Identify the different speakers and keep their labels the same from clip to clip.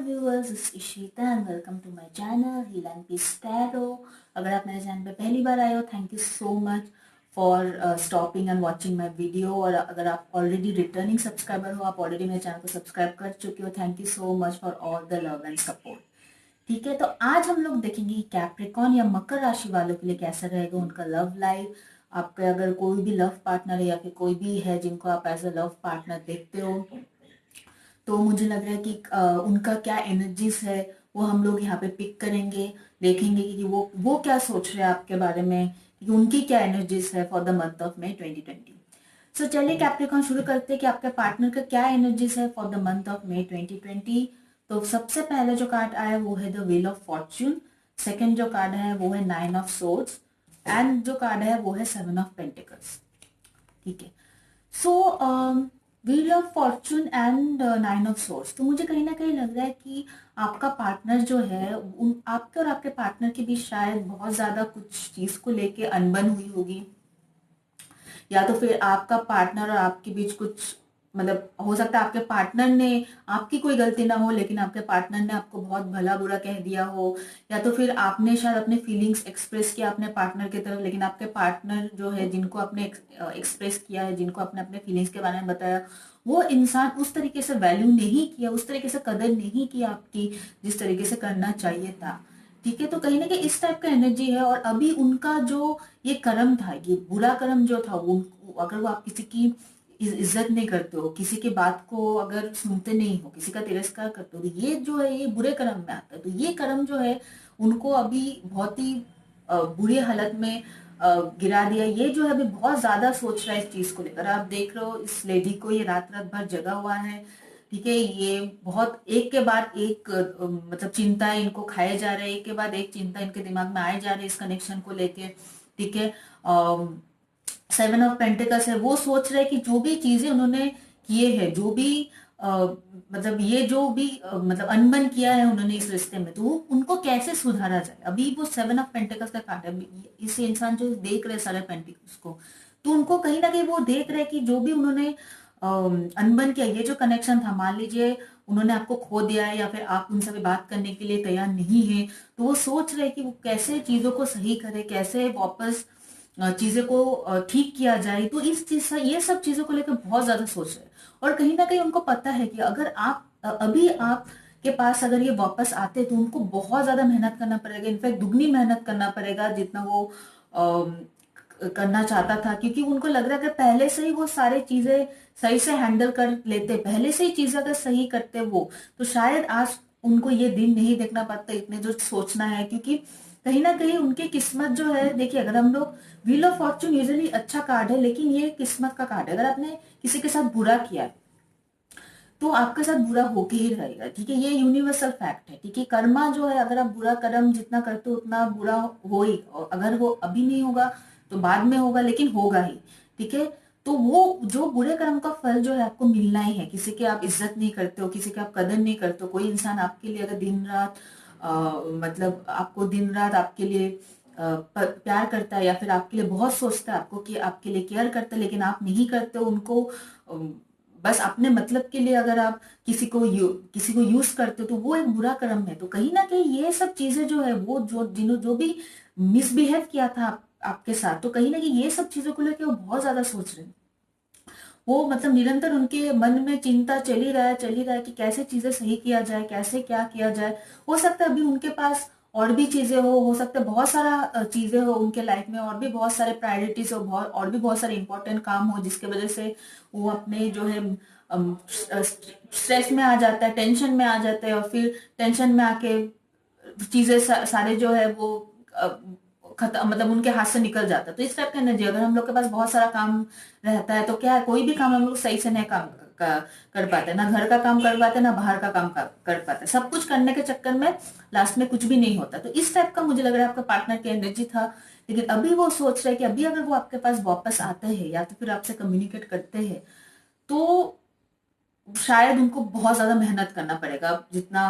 Speaker 1: Viewers, इस Ishita and welcome to my channel heal and peace tarot. अगर आप मेरे चैनल पे पहली बार आए हो, thank you so much for stopping and watching my video. और अगर आप ऑलरेडी रिटर्निंग सब्सक्राइबर हो, आप ऑलरेडी मेरे चैनल को सब्सक्राइब कर चुके हो, thank you so much for all the love and support. ठीक है, तो आज हम लोग देखेंगे कैप्रिकॉर्न या मकर राशि वालों के लिए कैसा रहेगा उनका लव लाइफ। आपके अगर कोई भी लव पार्टनर है या फिर कोई भी है जिनको आप एज अ लव पार्टनर देखते हो, तो मुझे लग रहा है कि उनका क्या एनर्जीज है वो हम लोग यहाँ पे पिक करेंगे, देखेंगे कि वो क्या सोच रहे हैं आपके बारे में, कि उनकी क्या एनर्जीज है for the month of May 2020। सो चलिए कैप्रिकॉर्न शुरू करते हैं कि आपके पार्टनर का क्या एनर्जीज है for the month of May 2020। तो सबसे पहले जो कार्ड आया वो है the wheel of fortune. Second जो कार्ड है वो है 9 ऑफ सोर्ड्स एंड जो कार्ड है वो है 7 ऑफ पेंटिकल्स। ठीक है, so wheel of fortune and 9 of swords. तो मुझे कहीं ना कहीं लग रहा है कि आपका पार्टनर जो है, आपके और आपके पार्टनर के बीच शायद बहुत ज्यादा कुछ चीज को लेके अनबन हुई होगी, या तो फिर आपका पार्टनर और आपके बीच कुछ, मतलब हो सकता है आपके पार्टनर ने, आपकी कोई गलती ना हो लेकिन आपके पार्टनर ने आपको बहुत भला बुरा कह दिया हो, या तो फिर आपने शायद अपने फीलिंग्स एक्सप्रेस किया अपने पार्टनर की तरफ, लेकिन आपके पार्टनर जो है जिनको आपने एक्सप्रेस किया है, जिनको आपने अपने फीलिंग्स के बारे में बताया, वो इंसान उस तरीके से वैल्यू नहीं किया, उस तरीके से कदर नहीं किया आपकी जिस तरीके से करना चाहिए था। ठीक है, तो कहीं ना कहीं इस टाइप का एनर्जी है। और अभी उनका जो ये कर्म था, ये बुरा कर्म जो था, वो अगर वो आप किसी की इज्जत नहीं करते हो, किसी की बात को अगर सुनते नहीं हो, किसी का तिरस्कार करते हो, तो ये जो है ये बुरे कर्म में आता है। तो ये कर्म जो है उनको अभी बहुत ही बुरी हालत में गिरा दिया। ये जो है अभी बहुत ज्यादा सोच रहा है इस चीज को लेकर। आप देख रहे हो इस लेडी को, ये रात रात भर जगा हुआ है। ठीक है, ये बहुत एक के बाद एक मतलब चिंता इनको खाए जा रहे हैं, एक के बाद एक चिंता इनके दिमाग में आए जा रहे हैं इस कनेक्शन को लेके। ठीक है, 7 ऑफ पेंटिकल्स है, वो सोच रहे हैं कि जो भी चीजें उन्होंने किए हैं, जो भी मतलब ये जो भी मतलब अनबन किया है उन्होंने इस रिश्ते में, तो उनको कैसे सुधारा जाए। अभी वो 7 ऑफ पेंटिकल्स का कार्ड है। इस इंसान जो देख रहे सारे पेंटिकल्स को, तो उनको कहीं ना कहीं वो देख रहे हैं कि जो भी उन्होंने अनबन किया, ये जो कनेक्शन था, मान लीजिए उन्होंने आपको खो दिया है या फिर आप उनसे भी बात करने के लिए तैयार नहीं है, तो वो सोच रहे हैं कि वो कैसे चीजों को सही करे, कैसे वापस चीजें को ठीक किया जाए। तो इस चीज ये सब चीजों को लेकर बहुत ज्यादा सोच रहे हैं। और कहीं ना कहीं उनको पता है कि अगर आप अभी आप के पास अगर ये वापस आते तो उनको बहुत ज्यादा मेहनत करना पड़ेगा, इनफैक्ट दुगनी मेहनत करना पड़ेगा जितना वो करना चाहता था। क्योंकि उनको लग रहा है कि पहले से ही वो सारी चीजें सही से हैंडल कर लेते, पहले से ही चीजें अगर सही करते वो, तो शायद आज उनको ये दिन नहीं देखना पड़ता, इतने जो सोचना है। क्योंकि कहीं ना कहीं उनकी किस्मत जो है, देखिए अगर हम लोग, व्हील ऑफ फॉर्चून यूजुअली अच्छा कार्ड है, लेकिन ये किस्मत का कार्ड है। अगर आपने किसी के साथ बुरा किया है तो आपके साथ बुरा होके ही रहेगा। ठीक है, ये यूनिवर्सल फैक्ट है। ठीक है, कर्मा जो है, अगर आप बुरा कर्म जितना करते हो उतना बुरा हो ही, और अगर वो अभी नहीं होगा तो बाद में होगा, लेकिन होगा ही। ठीक है, तो वो जो बुरे कर्म का फल जो है आपको मिलना ही है। किसी की आप इज्जत नहीं करते हो, किसी की आप कदर नहीं करते हो, कोई इंसान आपके लिए अगर दिन रात मतलब आपको दिन रात आपके लिए प्यार करता है या फिर आपके लिए बहुत सोचता है, आपको कि आपके लिए केयर करता है, लेकिन आप नहीं करते हो उनको, बस अपने मतलब के लिए अगर आप किसी को यूज करते हो, तो वो एक बुरा कर्म है। तो कहीं ना कहीं ये सब चीजें जो है, वो जो भी मिसबिहेव किया था आपके साथ, तो कहीं ना कहीं ये सब चीजों को लेकर वो बहुत ज्यादा सोच रहे हैं। वो मतलब निरंतर उनके मन में चिंता चल ही रहा है कि कैसे चीजें सही किया जाए, कैसे क्या किया जाए। हो सकता है अभी उनके पास और भी चीजें हो सकता है बहुत सारा चीजें हो उनके लाइफ में, और भी बहुत सारे प्रायोरिटीज हो, और भी बहुत सारे इंपॉर्टेंट काम हो, जिसके वजह से वो अपने जो है स्ट्रेस में आ जाता है, टेंशन में आ जाता है, और फिर टेंशन में आके चीजें सारे जो है वो खत्म, मतलब उनके हाथ से निकल जाता है। तो इस टाइप का एनर्जी, अगर हम लोग के पास बहुत सारा काम रहता है तो क्या है, कोई भी काम हम लोग सही से नहीं कर पाते, ना घर का काम कर पाते, ना बाहर का काम कर पाते, सब कुछ करने के चक्कर में लास्ट में कुछ भी नहीं होता। तो इस टाइप का मुझे लग रहा है आपका पार्टनर की एनर्जी था। लेकिन अभी वो सोच रहे हैं कि अभी अगर वो आपके पास वापस आते हैं या तो फिर आपसे कम्युनिकेट करते हैं, तो शायद उनको बहुत ज्यादा मेहनत करना पड़ेगा जितना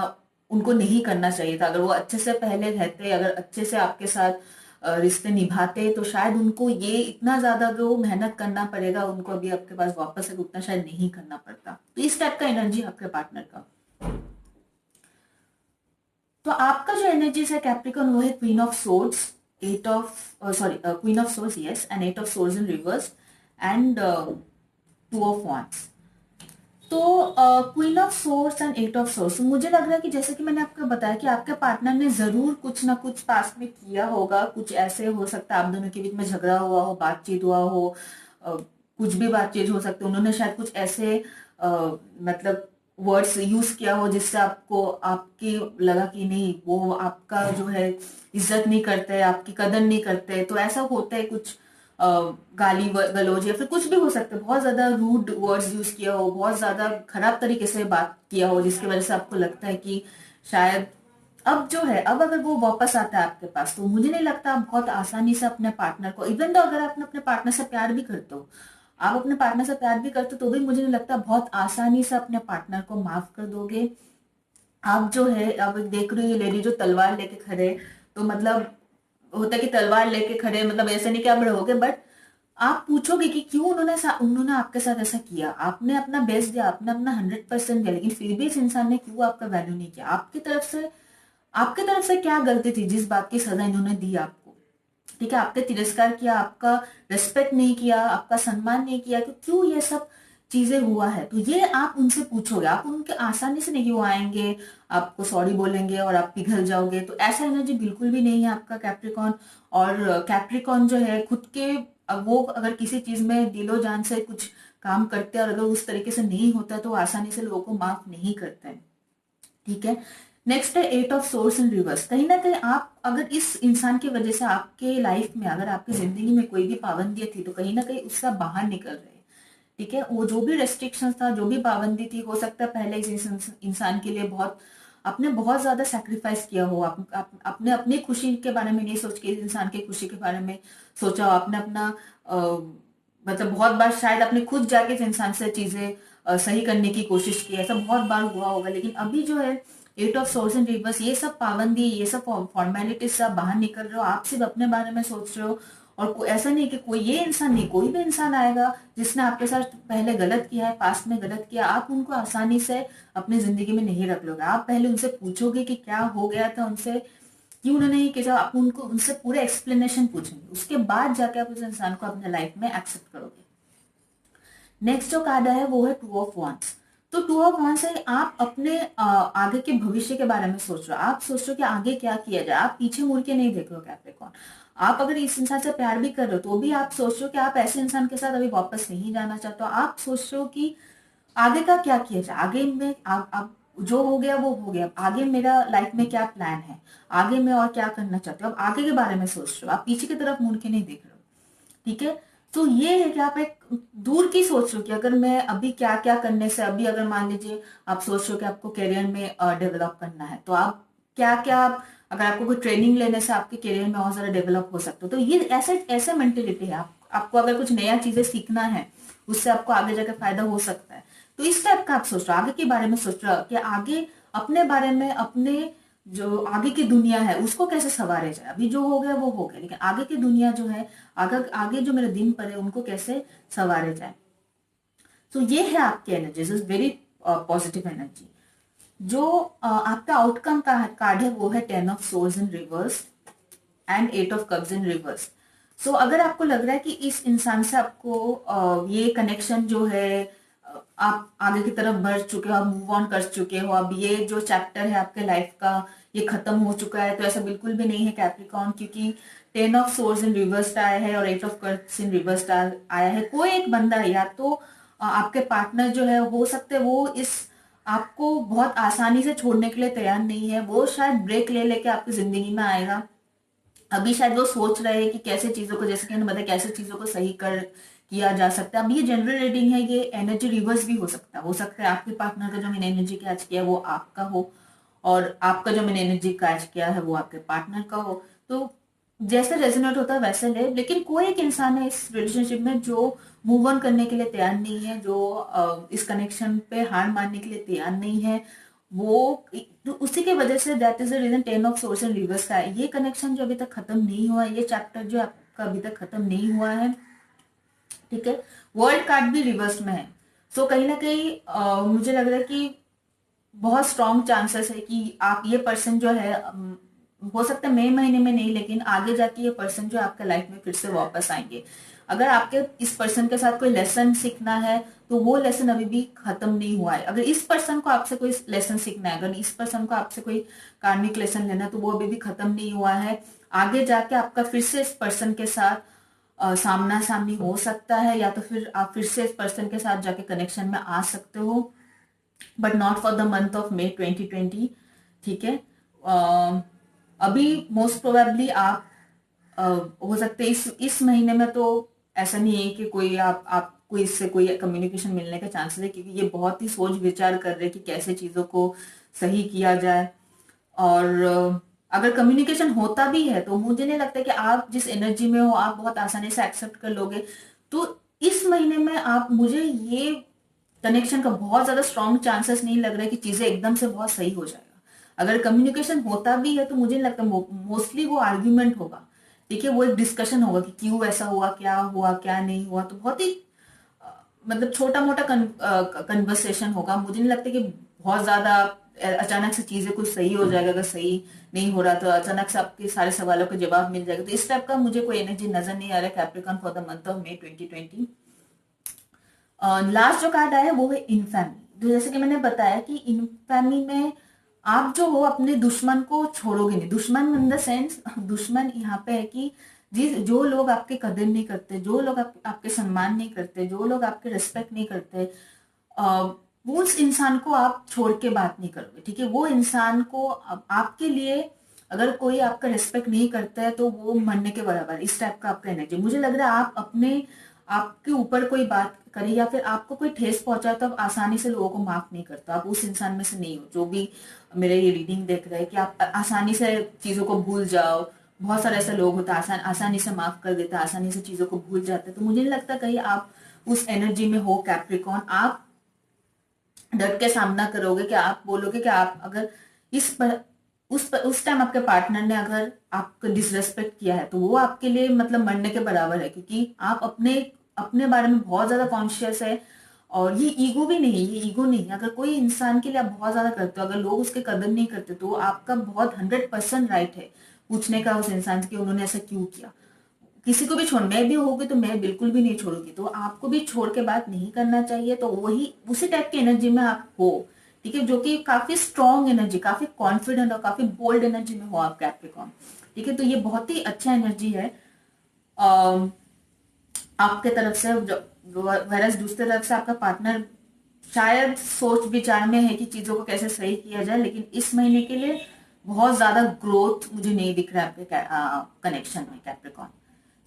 Speaker 1: उनको नहीं करना चाहिए था। अगर वो अच्छे से पहले रहते, अगर अच्छे से आपके साथ रिश्ते निभाते, तो शायद उनको ये इतना ज्यादा जो मेहनत करना पड़ेगा उनको अभी आपके पास वापस है, उतना शायद नहीं करना पड़ता। तो इस टाइप का एनर्जी आपके पार्टनर का। तो आपका जो एनर्जीज है कैप्रिकॉन वो है queen of swords, eight of queen of swords, yes, and eight of swords in reverse, and two of wands. तो queen of swords and eight of swords, मुझे लग रहा है कि जैसे कि मैंने आपको बताया कि आपके पार्टनर ने जरूर कुछ ना कुछ पास्ट में किया होगा, कुछ ऐसे हो सकता है आप दोनों के बीच में झगड़ा हुआ हो, बातचीत हुआ हो, कुछ भी बातचीत हो सकती है, उन्होंने शायद कुछ ऐसे मतलब वर्ड्स यूज किया हो जिससे आपको आपकी लगा कि नहीं वो आपका जो है इज्जत नहीं करते, आपकी कदर नहीं करते। तो ऐसा होता है कुछ गाली गलौज या फिर कुछ भी हो सकता है, बहुत ज्यादा रूड वर्ड्स यूज किया हो, बहुत ज्यादा खराब तरीके से बात किया हो जिसकी वजह से आपको लगता है कि शायद अब जो है, अब अगर वो वापस आता है आपके पास तो मुझे नहीं लगता आप बहुत आसानी से अपने पार्टनर को, इवन तो अगर आप अपने पार्टनर से प्यार भी करते हो, आप अपने पार्टनर से प्यार भी करते हो तो भी मुझे नहीं लगता बहुत आसानी से अपने पार्टनर को माफ कर दोगे। आप जो है, अब देख रहे हो ये लेडी जो तलवार लेके खड़े, तो मतलब होता है कि तलवार लेके खड़े, मतलब ऐसे नहीं कि आप रहोगे, बट आप पूछोगे कि क्यों उन्होंने आपके साथ ऐसा किया, आपने अपना बेस्ट दिया, आपने अपना 100% दिया, लेकिन फिर भी इस इंसान ने क्यों आपका वैल्यू नहीं किया, आपकी तरफ से क्या गलती थी जिस बात की सजा इन्होंने दी आपको। ठीक है, आपने तिरस्कार किया, आपका रिस्पेक्ट नहीं किया, आपका सम्मान नहीं किया, तो क्यों ये सब चीजें हुआ है, तो ये आप उनसे पूछोगे। आप उनके आसानी से नहीं वो आएंगे, आपको सॉरी बोलेंगे और आप पिघल जाओगे, तो ऐसा एनर्जी बिल्कुल भी नहीं है आपका कैप्रिकॉन। और कैप्रिकॉन जो है खुद के, वो अगर किसी चीज में दिलो जान से कुछ काम करते हैं और अगर उस तरीके से नहीं होता तो आसानी से लोगों को माफ नहीं करते हैं। ठीक है, नेक्स्ट है eight of swords in reverse. कहीं ना कहीं आप अगर इस इंसान की वजह से आपके लाइफ में, अगर आपकी जिंदगी में कोई भी पाबंदी थी तो कहीं ना कहीं उससे आप बाहर निकल रहे हैं। ठीक है, वो जो भी रेस्ट्रिक्शन था, जो भी पाबंदी थी, हो सकता है पहले इस इंसान के लिए बहुत, आपने बहुत ज्यादा सेक्रीफाइस किया हो, आपने अपनी खुशी के बारे में नहीं सोच के इस इंसान की खुशी के बारे में सोचा हो, आपने अपना मतलब बहुत बार शायद आपने खुद जाके इस इंसान से चीजें सही करने की कोशिश की, ऐसा बहुत बार हुआ होगा। लेकिन अभी जो है eight of swords and reverse, ये सब पाबंदी, ये सब फॉर्मेलिटीज से आप बाहर निकल रहे हो, आप सिर्फ अपने बारे में सोच रहे हो। और ऐसा नहीं कि कोई ये इंसान नहीं, कोई भी इंसान आएगा जिसने आपके साथ पहले गलत किया है, पास्ट में गलत किया, आप उनको आसानी से अपनी जिंदगी में नहीं रख लोगे। आप पहले उनसे पूछोगे कि क्या हो गया था उनसे, क्यों उन्होंने ये किया, आप उनको उनसे पूरे एक्सप्लेनेशन पूछेंगे, उसके बाद जाके आप उस इंसान को अपने लाइफ में एक्सेप्ट करोगे। नेक्स्ट जो कार्ड है वो है टू ऑफ वांड्स। तो टू ऑफ वांड्स है, आप अपने आगे के भविष्य के बारे में सोच रहे हो, आप सोच रहे हो कि आगे क्या किया जाए, आप पीछे मुड़ के नहीं देख रहे हो कैप्रिकॉर्न। आप अगर इस इंसान से प्यार भी कर रहे हो तो भी आप सोच रहे हो कि आप ऐसे इंसान के साथ अभी वापस नहीं जाना चाहते हो, आप सोच रहे हो कि आगे का क्या किया जाए, आगे में आप जो हो गया वो हो गया, आगे मेरा लाइफ में क्या प्लान है, आगे मैं और क्या करना चाहते हो, आप आगे के बारे में सोच रहे हो, आप पीछे की तरफ मुड़ के नहीं देख रहे हो। ठीक है, तो ये है कि आप एक दूर की सोच रहे हो कि अगर मैं अभी क्या क्या करने से, अभी अगर मान लीजिए आप सोच रहे हो कि आपको करियर में डेवलप करना है, तो आप क्या क्या, अगर आपको कोई ट्रेनिंग लेने से आपके करियर में और ज्यादा डेवलप हो सकते हो, तो ये ऐसे ऐसे मेंटेलिटी है। आपको अगर कुछ नया चीजें सीखना है, उससे आपको आगे जाकर फायदा हो सकता है, तो इस टाइप का आप सोच रहे हो, आगे के बारे में सोच रहे हो कि आगे अपने बारे में, अपने जो आगे की दुनिया है उसको कैसे संवारे जाए। अभी जो हो गया वो हो गया, लेकिन आगे की दुनिया जो है, आगे आगे जो मेरे दिन पर है उनको कैसे संवारे जाए। तो ये है आपकी energy, is very positive energy. जो आपका आउटकम का कार्ड है वो है ten of swords in reverse and eight of cups in reverse. So अगर आपको लग रहा है कि इस इंसान से आपको ये कनेक्शन जो है, आप आगे की तरफ बढ़ चुके हो, आप मूव ऑन कर चुके हो, अब ये जो चैप्टर है आपके लाइफ का ये खत्म हो चुका है, तो ऐसा बिल्कुल भी नहीं है कैप्रिकॉर्न, क्योंकि ten of swords in reverse आया है और eight of cups in reverse आया है। कोई एक बंदा है, या तो आपके पार्टनर जो है, हो सकते है वो इस आपको बहुत आसानी से छोड़ने के लिए तैयार नहीं है, वो शायद ब्रेक ले लेके आपकी जिंदगी में आएगा। अभी शायद वो सोच रहे हैं कि कैसे चीजों को, जैसे कि मैंने बताया, कैसे चीजों को सही कर किया जा सकता है। अब ये जनरल रीडिंग है, ये एनर्जी रिवर्स भी हो सकता है आपके पार्टनर का जो मैंने एनर्जी कैच किया वो आपका हो, और आपका जो मैंने एनर्जी कैच किया है वो आपके पार्टनर का हो। तो जैसे रेजोनेट होता है वैसे ले, लेकिन कोई एक इंसान है इस रिलेशनशिप में जो मूव ऑन करने के लिए तैयार नहीं है, जो इस कनेक्शन पे हार मानने के लिए तैयार नहीं है। वो तो उसी की वजह से, that is the reason ten of swords and reverse का है। ये कनेक्शन जो अभी तक खत्म नहीं हुआ है, ये चैप्टर जो आपका अभी तक खत्म नहीं हुआ है। ठीक है, वर्ल्ड कार्ड भी रिवर्स में है। सो कहीं ना कहीं मुझे लग रहा है कि बहुत स्ट्रॉन्ग चांसेस है कि आप ये पर्सन जो है हो सकता है मई महीने में नहीं, लेकिन आगे जाके ये पर्सन जो आपके लाइफ में फिर से वापस आएंगे। अगर आपके इस पर्सन के साथ कोई लेसन सीखना है तो वो लेसन अभी भी खत्म नहीं हुआ है। अगर इस पर्सन को आपसे कोई लेसन सीखना है, अगर इस पर्सन को आपसे कोई कार्मिक लेसन लेना है, तो वो अभी भी खत्म नहीं हुआ है। आगे जाके आपका फिर से इस पर्सन के साथ सामना सामनी हो सकता है, या तो फिर आप फिर से इस पर्सन के साथ जाके कनेक्शन में आ सकते हो, but not for the month of May 2020। ठीक है। अभी मोस्ट प्रोबेबली आप हो सकते इस महीने में तो ऐसा नहीं है कि कोई आपको इससे कोई कम्युनिकेशन मिलने का चांसेस है, क्योंकि ये बहुत ही सोच विचार कर रहे हैं कि कैसे चीजों को सही किया जाए। और अगर कम्युनिकेशन होता भी है तो मुझे नहीं लगता कि आप जिस एनर्जी में हो आप बहुत आसानी से एक्सेप्ट कर लोगे। तो इस महीने में आप, मुझे ये कनेक्शन का बहुत ज्यादा स्ट्रॉन्ग चांसेस नहीं लग रहा है कि चीजें एकदम से बहुत सही हो जाएगा। अगर कम्युनिकेशन होता भी है तो मुझे नहीं लगता, मोस्टली वो आर्ग्यूमेंट होगा। ठीक है, वो एक डिस्कशन होगा कि क्यों ऐसा हुआ क्या नहीं हुआ, तो बहुत ही मतलब छोटा मोटा कन्वर्सेशन होगा। मुझे नहीं लगता कि बहुत ज्यादा अचानक से चीजें कुछ सही हो जाएगा। अगर सही नहीं हो रहा तो अचानक से आपके सारे सवालों का जवाब मिल जाएगा। तो इस टाइप का मुझे कोई एनर्जी नजर नहीं आ रहा है Capricorn for the month of May 2020। Last जो कार्ड आया है वो है इनफैमी। तो जैसे कि मैंने बताया कि इनफैमी में आप जो हो अपने दुश्मन को छोड़ोगे नहीं। दुश्मन इन द सेंस, दुश्मन यहाँ पे है कि जो लोग आपके कदर नहीं करते, जो लोग आपके सम्मान नहीं करते, जो लोग आपके रिस्पेक्ट नहीं करते, वो उस इंसान को आप छोड़ के बात नहीं करोगे। ठीक है, वो इंसान को आपके लिए अगर कोई आपका रिस्पेक्ट नहीं करता है तो वो मरने के बराबर, इस टाइप का आपका एनर्जी। मुझे लग रहा है आप अपने आपके ऊपर कोई बात करे या फिर आपको कोई ठेस पहुंचा तो आप आसानी से लोगों को माफ नहीं करते। आप उस इंसान में से नहीं हो। जो भी मेरे ये रीडिंग देख रहे हैं कि आप आसानी से चीजों को भूल जाओ। बहुत सारे ऐसे लोग होते हैं आसानी से माफ कर देते हैं, आसानी से चीजों को भूल जाते हैं। तो मुझे नहीं लगता कहीं आप उस एनर्जी में हो कैप्रिकॉर्न। आप डट के सामना करोगे कि आप बोलोगे कि आप अगर इस पर उस टाइम आपके पार्टनर ने अगर आपको डिसरेस्पेक्ट किया है तो वो आपके लिए मतलब मरने के बराबर है, क्योंकि आप अपने अपने बारे में बहुत ज्यादा कॉन्शियस है। और ये ईगो भी नहीं है, ये ईगो नहीं है। अगर कोई इंसान के लिए आप बहुत ज्यादा करते हो, अगर लोग उसके कदर नहीं करते, तो आपका बहुत 100% राइट है पूछने का उस इंसान से कि उन्होंने ऐसा क्यों किया। किसी को भी छोड़, मैं भी होगी तो मैं बिल्कुल भी नहीं छोड़ूंगी, तो आपको भी छोड़ के बात नहीं करना चाहिए। तो वही उसी टाइप की एनर्जी में आप हो। ठीक है, जो कि काफी स्ट्रॉन्ग एनर्जी, काफी कॉन्फिडेंट और काफी बोल्ड एनर्जी में हो आप कैप्रिकॉर्न। ठीक है, तो ये बहुत ही अच्छा एनर्जी है आपके तरफ से। वरस दूसरी तरफ से आपका पार्टनर शायद सोच विचार में है कि चीजों को कैसे सही किया जाए, लेकिन इस महीने के लिए बहुत ज्यादा ग्रोथ मुझे नहीं दिख रहा है आपके कनेक्शन में Capricorn.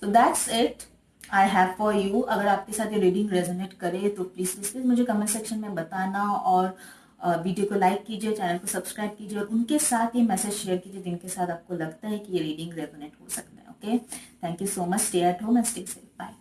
Speaker 1: So that's it I have for you. अगर आपके साथ ये रीडिंग रेजोनेट करे तो प्लीज प्लीज प्लीज मुझे कमेंट सेक्शन में बताना, और वीडियो को लाइक कीजिए, चैनल को सब्सक्राइब कीजिए, और उनके साथ ये मैसेज शेयर कीजिए जिनके साथ आपको लगता है कि ये रीडिंग रेजोनेट हो सकता है। Okay, thank you so much. Stay at home and stay safe. Bye.